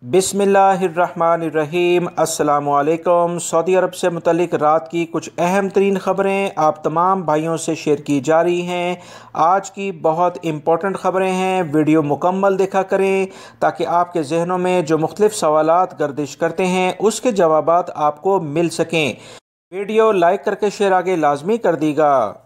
बिस्मिल्लाहिर्रहमानिर्रहीम। अस्सलामुअलैकुम। सऊदी अरब से मुतल्लिक रात की कुछ अहम तरीन ख़बरें आप तमाम भाइयों से शेयर की जा रही हैं। आज की बहुत इम्पोर्टेंट ख़बरें हैं, वीडियो मुकम्मल देखा करें ताकि आपके जहनों में जो मुख्तलिफ सवालात गर्दिश करते हैं उसके जवाबात आपको मिल सकें। वीडियो लाइक करके शेयर आगे लाजमी कर दीगा।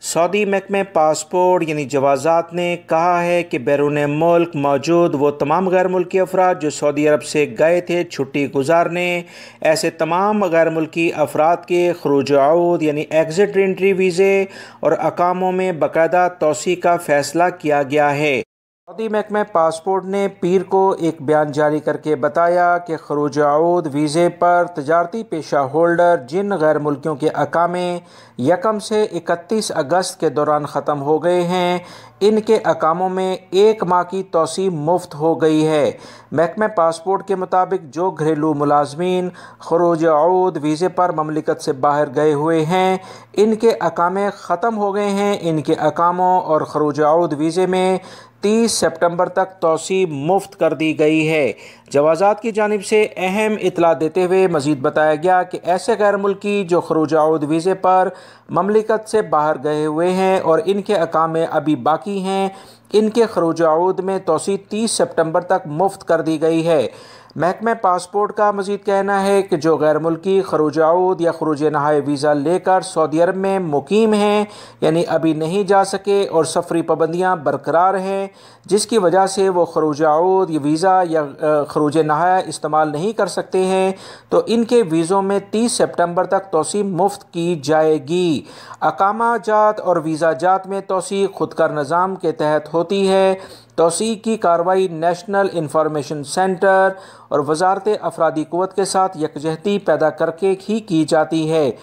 सऊदी महकमे पासपोर्ट यानी जवाज़ात ने कहा है कि बैरून मुल्क मौजूद वो तमाम गैर मुल्की अफराद जो सऊदी अरब से गए थे छुट्टी गुजारने, ऐसे तमाम गैर मुल्की अफराद के खरूज आऊद यानी एग्ज़िट एंट्री वीज़े और अकामों में बाकायदा तोसी का फ़ैसला किया गया है। सऊदी महकमा पासपोर्ट ने पीर को एक बयान जारी करके बताया कि खरूज आऊद वीज़े पर तजारती पेशा होल्डर जिन गैर मुल्कियों के अकामे 1 से 31 अगस्त के दौरान ख़त्म हो गए हैं, इनके अकामों में 1 माह की तोसी मुफ्त हो गई है। महकमा पासपोर्ट के मुताबिक जो घरेलू मुलाजमीन खरूज आऊद वीज़े पर ममलिकत से बाहर गए हुए हैं, इनके अकामे ख़त्म हो गए हैं। इनके अकामों और खरूज आऊद वीज़े में 30 सितंबर तक तोसी मुफ्त कर दी गई है। जवाज़ात की जानिब से अहम इतला देते हुए मज़ीद बताया गया कि ऐसे गैर मुल्की जो खरूज आऊद वीज़े पर ममलिकत से बाहर गए हुए हैं और इनके अकामे अभी बाकी हैं, इनके खरूज आऊद में तोसी 30 सितंबर तक मुफ्त कर दी गई है। महकमा पासपोर्ट का मज़ीद कहना है कि जो गैर मुल्की खरूज आऊद या खरूज नहाए वीज़ा लेकर सऊदी अरब में मुकीम हैं यानी अभी नहीं जा सके और सफरी पाबंदियाँ बरकरार हैं, जिसकी वजह से वो खरूज आऊद या वीज़ा या खरूज नहाया इस्तेमाल नहीं कर सकते हैं, तो इनके वीज़ों में 30 सितंबर तक तोसी मुफ्त की जाएगी। अकामा जात और वीज़ा जात में तोसी खुदकार निज़ाम के तहत होती है। तोसी की कार्रवाई नेशनल इंफॉर्मेशन सेंटर और वजारत अफरादी क़ुव्वत के साथ यकजहती पैदा करके ही की जाती है।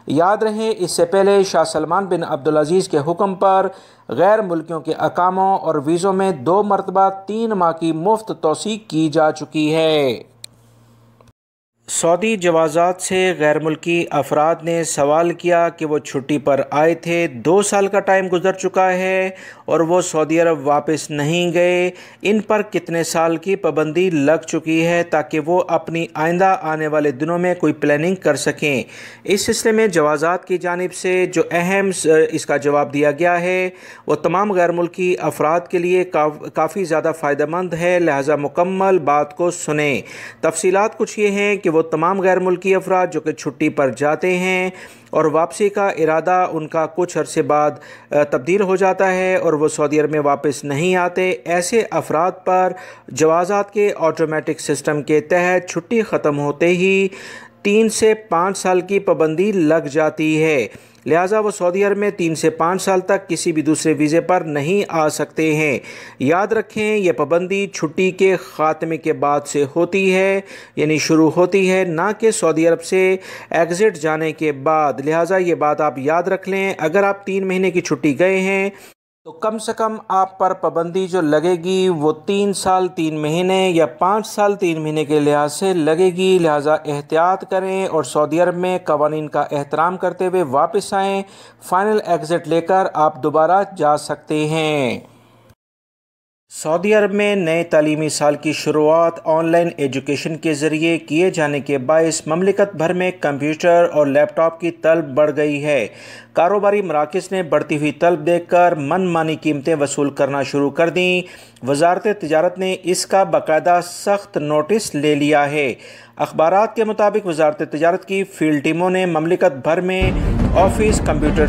याद रहे, इससे पहले शाह सलमान बिन अब्दुल-अज़ीज़ के हुक्म पर गैर मुल्कियों के अकामों और वीज़ों में 2 मरतबा 3 माह की मुफ्त तोसी की जा चुकी है। सऊदी जवाज़ात से गैर मुल्की अफराद ने सवाल किया कि वो छुट्टी पर आए थे, 2 साल का टाइम गुजर चुका है और वो सऊदी अरब वापस नहीं गए, इन पर कितने साल की पाबंदी लग चुकी है ताकि वो अपनी आइंदा आने वाले दिनों में कोई प्लानिंग कर सकें। इस सिलसिले में जवाज़ात की जानिब से जो अहम इसका जवाब दिया गया है वो तमाम गैर मुल्की अफराद के लिए काफ़ी ज़्यादा फ़ायदेमंद है, लिहाजा मुकम्मल बात को सुने। तफसीलात कुछ ये हैं कि वो तमाम गैर मुल्की अफराद जो कि छुट्टी पर जाते हैं और वापसी का इरादा उनका कुछ अरसे बाद तब्दील हो जाता है और वो सऊदी अरब में वापस नहीं आते, ऐसे अफराद पर जवाज़ात के ऑटोमेटिक सिस्टम के तहत छुट्टी ख़त्म होते ही 3 से 5 साल की पाबंदी लग जाती है। लिहाजा वो सऊदी अरब में 3 से 5 साल तक किसी भी दूसरे वीज़े पर नहीं आ सकते हैं। याद रखें, यह पाबंदी छुट्टी के ख़ात्मे के बाद से होती है यानी शुरू होती है, ना कि सऊदी अरब से एग्ज़िट जाने के बाद। लिहाजा ये बात आप याद रख लें, अगर आप 3 महीने की छुट्टी गए हैं तो कम से कम आप पर पाबंदी जो लगेगी वो 3 साल 3 महीने या 5 साल 3 महीने के लिहाज से लगेगी। लिहाजा एहतियात करें और सऊदी अरब में कवानीन का एहतराम करते हुए वापस आएँ। फ़ाइनल एग्ज़िट लेकर आप दोबारा जा सकते हैं। सऊदी अरब में नए तालीमी साल की शुरुआत ऑनलाइन एजुकेशन के ज़रिए किए जाने के बायस ममलिकत भर में कंप्यूटर और लैपटॉप की तलब बढ़ गई है। कारोबारी मराकज़ ने बढ़ती हुई तलब देखकर मनमानी कीमतें वसूल करना शुरू कर दी। वजारत तिजारत ने इसका बाकायदा सख्त नोटिस ले लिया है। अखबारात के मुताबिक वजारत तिजारत की फील्ड टीमों ने ममलिकत भर में ऑफिस कंप्यूटर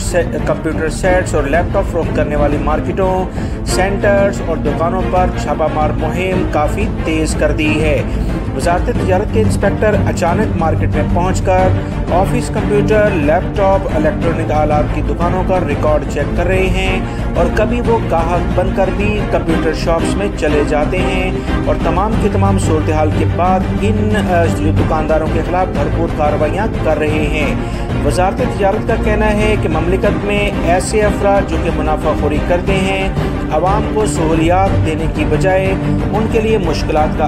सेट्स और लैपटॉप फ़रोख्त करने वाली मार्केटों, सेंटर्स और दुकानों पर छापामार मुहिम काफ़ी तेज़ कर दी है। वजारत तिजारत के इंस्पेक्टर अचानक मार्केट में पहुंचकर ऑफिस कंप्यूटर, लैपटॉप, इलेक्ट्रॉनिक आलात की दुकानों का रिकॉर्ड चेक कर रहे हैं और कभी वो गाहक बनकर भी कंप्यूटर शॉप्स में चले जाते हैं और तमाम की तमाम सूरत हाल के बाद इन दुकानदारों के खिलाफ भरपूर कार्रवाइयाँ कर रहे हैं। वजारत तिजारत का कहना है कि ममलिकत में ऐसे अफराद जो कि मुनाफाखोरी करते हैं आवाम को सहूलियात देने की बजाय उनके लिए मुश्किलात का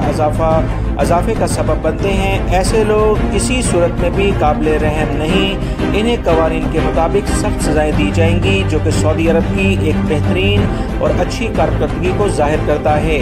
इजाफे का सबब बनते हैं। ऐसे लोग किसी सूरत में भी काबिल रहम नहीं। इन्हें कवानीन के मुताबिक सख्त सजाएं दी जाएंगी, जो कि सऊदी अरब की एक बेहतरीन और अच्छी कारकर्दगी को जाहिर करता है।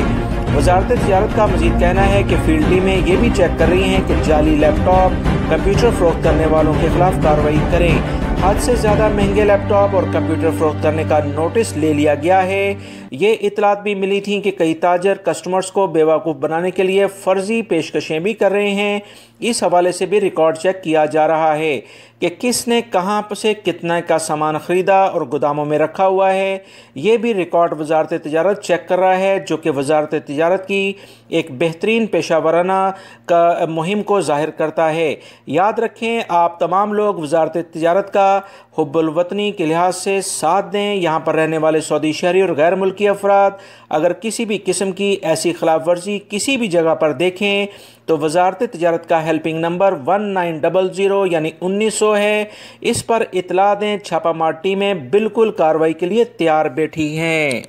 वजारत तिजारत का मजीद कहना है कि फील्ड टीमें ये भी चेक कर रही हैं कि जाली लैपटॉप कंप्यूटर फरोख्त करने वालों के खिलाफ कार्रवाई करें। हद से ज़्यादा महंगे लैपटॉप और कंप्यूटर फरोख्त करने का नोटिस ले लिया गया है। ये इतलात भी मिली थी कि कई ताजर कस्टमर्स को बेवकूफ़ बनाने के लिए फ़र्जी पेशकशें भी कर रहे हैं। इस हवाले से भी रिकॉर्ड चेक किया जा रहा है कि किसने कहाँ से कितना का सामान ख़रीदा और गोदामों में रखा हुआ है। ये भी रिकॉर्ड वजारत तिजारत चेक कर रहा है, जो कि वजारत तिजारत की एक बेहतरीन पेशा वराना का मुहिम को ज़ाहिर करता है। याद रखें, आप तमाम लोग वजारत तिजारत का हुब्बुल वतनी के लिहाज से साथ दें। यहाँ पर रहने वाले सऊदी शहरी और गैर मुल्की अफराद अगर किसी भी किस्म की ऐसी खिलाफ वर्जी किसी भी जगह पर देखें तो वजारत तिजारत का हेल्पिंग नंबर 1900 यानी 1900 है। इस पर इतला दें। छापामार टीमें बिल्कुल कार्रवाई के लिए तैयार बैठी हैं।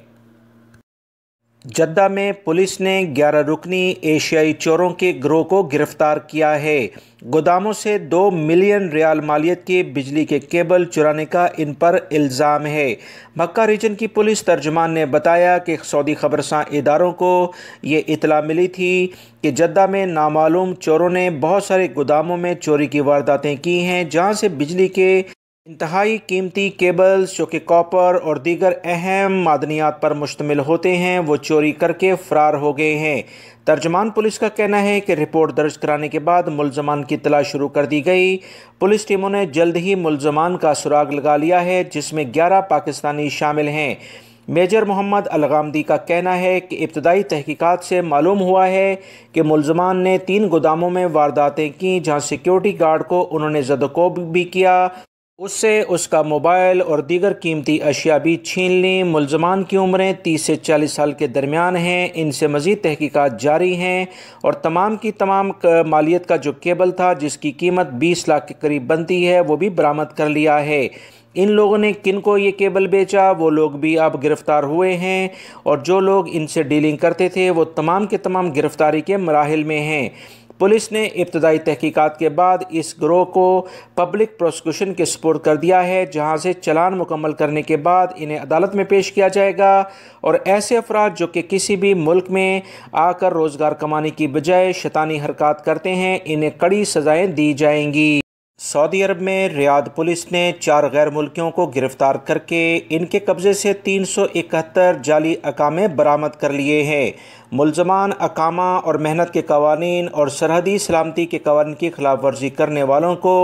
जद्दा में पुलिस ने 11 रुकनी एशियाई चोरों के गिरोह को गिरफ्तार किया है। गोदामों से 2 मिलियन रियाल मालियत के बिजली के केबल चुराने का इन पर इल्ज़ाम है। मक्का रीजन की पुलिस तर्जुमान ने बताया कि सऊदी खबरसां इदारों को ये इतला मिली थी कि जद्दा में नामालूम चोरों ने बहुत सारे गोदामों में चोरी की वारदातें की हैं, जहां से बिजली के इंतहाई कीमती केबल्स जो कि कॉपर और दीगर अहम मादनियात पर मुश्तमिल होते हैं वो चोरी करके फ़रार हो गए हैं। तर्जुमान पुलिस का कहना है कि रिपोर्ट दर्ज कराने के बाद मुल्ज़मान की तलाश शुरू कर दी गई। पुलिस टीमों ने जल्द ही मुल्ज़मान का सुराग लगा लिया है, जिसमें 11 पाकिस्तानी शामिल हैं। मेजर मोहम्मद अलगामदी का कहना है कि इब्तदाई तहकीकात से मालूम हुआ है कि मुल्ज़मान ने 3 गोदामों में वारदातें की, जहां सिक्योरिटी गार्ड को उन्होंने ज़दकोब भी किया, उससे उसका मोबाइल और दीगर कीमती अशिया भी छीन ली। मुल्ज़मान की उम्रें 30 से 40 साल के दरमियान हैं। इनसे मज़ीद तहकीकात जारी हैं और तमाम की तमाम मालियत का जो केबल था जिसकी कीमत 20 लाख के करीब बनती है वो भी बरामद कर लिया है। इन लोगों ने किन को ये केबल बेचा वो लोग भी अब गिरफ़्तार हुए हैं और जो लोग इनसे डीलिंग करते थे वो तमाम के तमाम गिरफ़्तारी के मराहिल में हैं। पुलिस ने इब्तदाई तहकीकात के बाद इस गिरोह को पब्लिक प्रोसिक्यूशन के सुपुर्द कर दिया है, जहां से चालान मुकम्मल करने के बाद इन्हें अदालत में पेश किया जाएगा और ऐसे अफराद जो कि किसी भी मुल्क में आकर रोज़गार कमाने की बजाय शैतानी हरकत करते हैं, इन्हें कड़ी सज़ाएं दी जाएंगी। सऊदी अरब में रियाद पुलिस ने 4 गैर मुल्कियों को गिरफ्तार करके इनके कब्ज़े से 371 जाली अकामे बरामद कर लिए हैं। मुल्ज़मान अकामा और मेहनत के कवानीन और सरहदी सलामती के कवानीन की खिलाफ वर्जी करने वालों को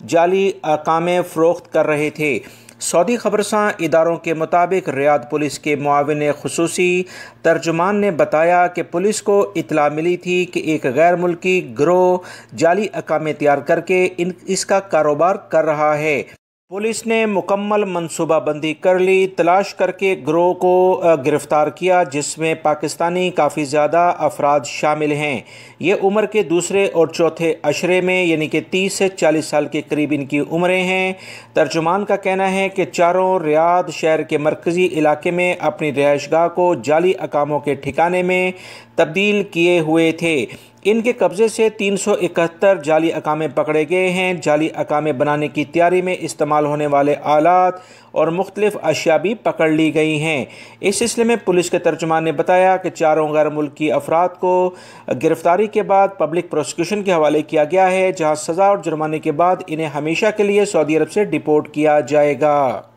जाली अकामे फ़रोख्त कर रहे थे। सऊदी खबरसां इदारों के मुताबिक रियाद पुलिस के मुआविन खुसूसी तर्जुमान ने बताया कि पुलिस को इतला मिली थी कि एक गैर मुल्की गिरोह जाली अकामे तैयार करके इसका कारोबार कर रहा है। पुलिस ने मुकम्मल मनसूबाबंदी कर ली, तलाश करके गिरोह को गिरफ़्तार किया, जिसमें पाकिस्तानी काफ़ी ज़्यादा अफराद शामिल हैं। ये उम्र के दूसरे और चौथे अशरे में यानी कि 30 से 40 साल के करीब इनकी उम्रें हैं। तर्जुमान का कहना है कि चारों रियाद शहर के मरकज़ी इलाके में अपनी रिहाइशगाह को जाली अकामों के ठिकाने में तब्दील किए हुए थे। इनके कब्ज़े से 371 जाली अकामे पकड़े गए हैं। जाली अकामे बनाने की तैयारी में इस्तेमाल होने वाले आलात और मुख्तलिफ अशिया भी पकड़ ली गई हैं। इस सिलसिले में पुलिस के तर्जुमान ने बताया कि चारों गैर मुल्की अफराद को गिरफ्तारी के बाद पब्लिक प्रोसिक्यूशन के हवाले किया गया है, जहां सज़ा और जुर्माने के बाद इन्हें हमेशा के लिए सऊदी अरब से डिपोर्ट किया जाएगा।